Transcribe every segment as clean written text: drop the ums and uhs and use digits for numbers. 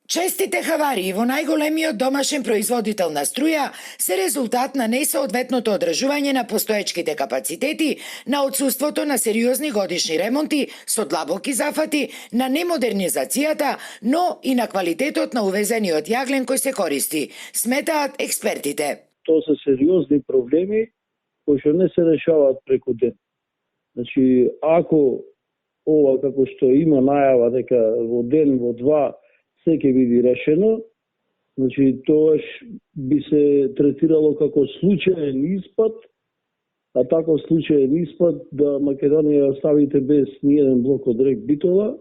Честите хаварии во најголемиот домашен производител на струја се резултат на несоодветното одржување на постоечките капацитети, на отсуството на сериозни годишни ремонти со длабоки зафати, на немодернизацијата, но и на квалитетот на увезениот јаглен кој се користи, сметаат експертите. Тоа се сериозни проблеми кои што не се решаваат преку ден. Значи, ако ова како што има најава дека во ден, во два се ќе биде решено, значи тоа би се третирало како случаен испад, а таков случаен испад да Македонија оставите без ниеден блок од РЕК Битола,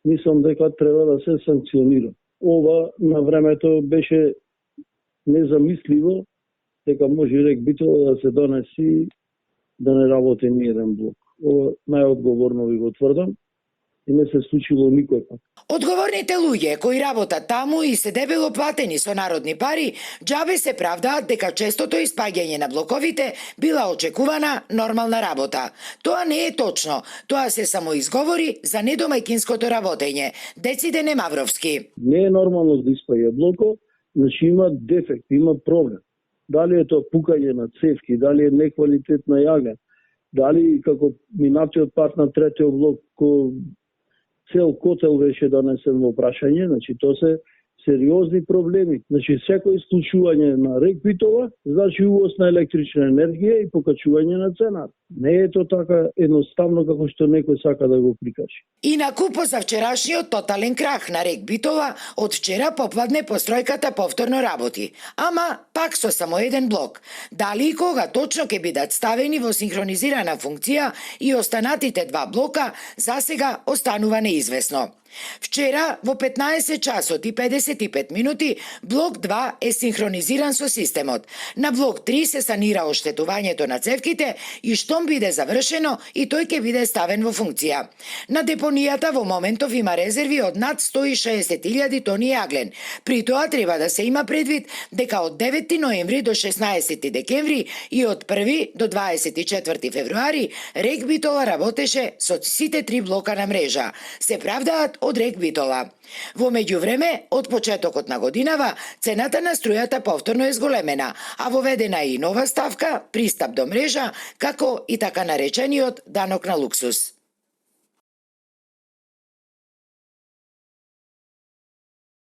мислам дека треба да се санкционира. Ова на времето беше незамисливо дека може РЕК Битола да се донеси да не работи ниеден блок. Ова најодговорно ви го тврдам и не се случило никој пат. Одговорните луѓе кои работат таму и се дебело платени со народни пари, џабе се правдаат дека честото испаѓање на блоковите била очекувана нормална работа. Тоа не е точно, тоа се само изговори за недомајкинското работење. Децидене Мавровски. Не е нормално да испаѓа блоков, значи има дефект, има проблем. Дали е тоа пукање на цевки, дали е неквалитетна јаглен, дали како минатиот пат на третиот блок цел котел беше донесен во прашање, значи тоа се сериозни проблеми. Значи секој исклучување на РЕК Битола значи увоз на електрична енергија и покачување на цената. Не е тоа така едноставно како што некој сака да го прикаже. Инаку за вчерашниот тотален крах на РЕК Битола, од вчера попладне постројката повторно работи, ама пак со само еден блок. Дали и кога точно ќе бидат ставени во синхронизирана функција и останатите два блока, засега останува неизвестно. Вчера во 15 часот и 55 минути блок 2 е синхронизиран со системот. На блок 3 се санира оштетувањето на цевките и штом биде завршено и тој ќе биде ставен во функција. На депонијата во моментов има резерви од над 160.000 тони јаглен. При тоа треба да се има предвид дека од 9 ноември до 16 декември и од 1 до 24 февруари РЕК Битола работеше со сите три блока на мрежа. Се правдаат од РЕК Битола. Во меѓувреме, од почетокот на годинава, цената на струјата повторно е зголемена, а воведена е и нова ставка, пристап до мрежа, како и така наречениот данок на луксус.